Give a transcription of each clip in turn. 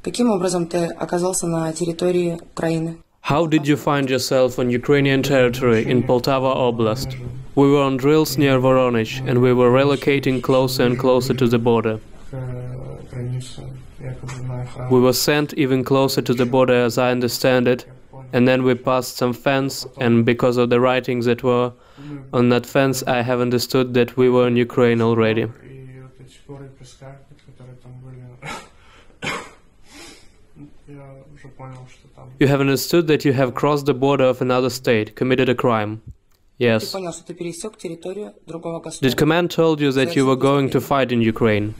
Каким образом ты оказался на территории Украины? How did you find yourself on Ukrainian territory in Poltava Oblast? We were on drills near Voronezh, and we were relocating closer and closer to the border. We were sent even closer to the border, as I understand it, and then we passed some fence, and because of the writings that were on that fence, I have understood that we were in Ukraine already. You have understood that you have crossed the border of another state, committed a crime. Yes. Did command told you that you were going to fight in Ukraine?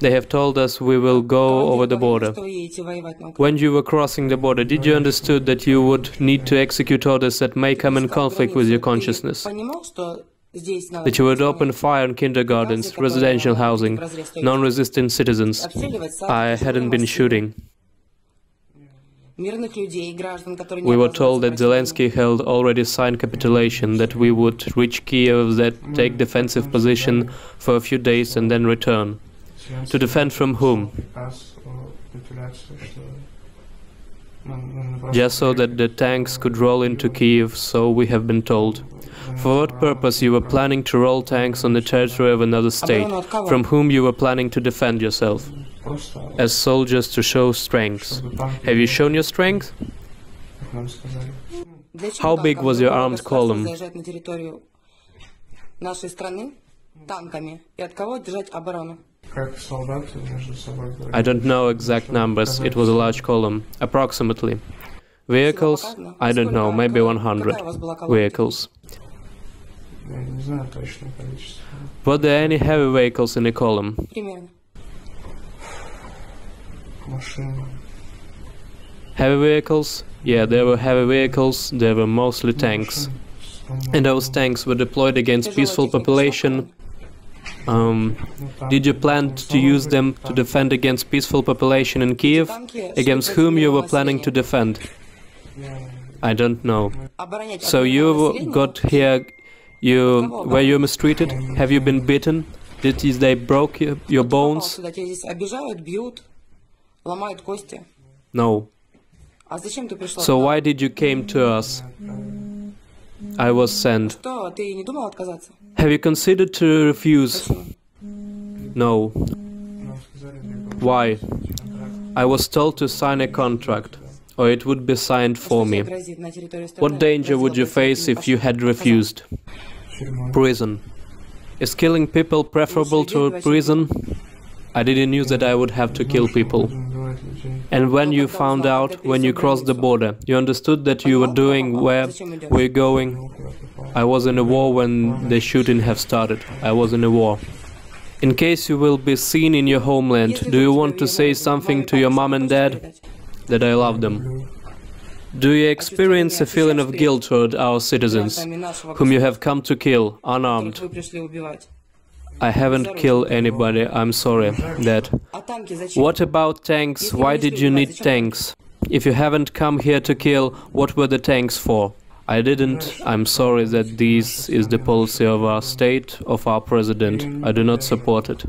They have told us we will go over the border. When you were crossing the border, did you understood that you would need to execute orders that may come in conflict with your consciousness? That you would open fire on kindergartens, residential housing, non-resistant citizens? I hadn't been shooting. We were told that Zelensky held already signed capitulation, that we would reach Kiev, that take defensive position for a few days and then return. To defend from whom? Just so that the tanks could roll into Kiev, so we have been told. For what purpose you were planning to roll tanks on the territory of another state, from whom you were planning to defend yourself? As soldiers to show strength. Have you shown your strength? How big was your armed column? I don't know exact numbers, it was a large column, approximately. Vehicles? I don't know, maybe 100 vehicles. Were there any heavy vehicles in the column? Heavy vehicles? Yeah, there were heavy vehicles, there were mostly tanks. And those tanks were deployed against peaceful population. Did you plan to use them to defend against peaceful population in Kiev? Against whom you were planning to defend? I don't know. So you got here, were you mistreated? Have you been beaten? Did they broke your bones? No. So why did you came to us? I was sent. Have you considered to refuse? No. Why? I was told to sign a contract, or it would be signed for me. What danger would you face if you had refused? Prison. Is killing people preferable to prison? I didn't know that I would have to kill people. And when you found out, when you crossed the border, you understood that you were doing where we're going? I was in a war when the shooting have started. I was in a war. In case you will be seen in your homeland, do you want to say something to your mom and dad? That I love them. Do you experience a feeling of guilt toward our citizens, whom you have come to kill, unarmed? I haven't killed anybody, I'm sorry, Dad. What about tanks? Why did you need tanks? If you haven't come here to kill, what were the tanks for? I didn't. I'm sorry that this is the policy of our state, of our president. I do not support it.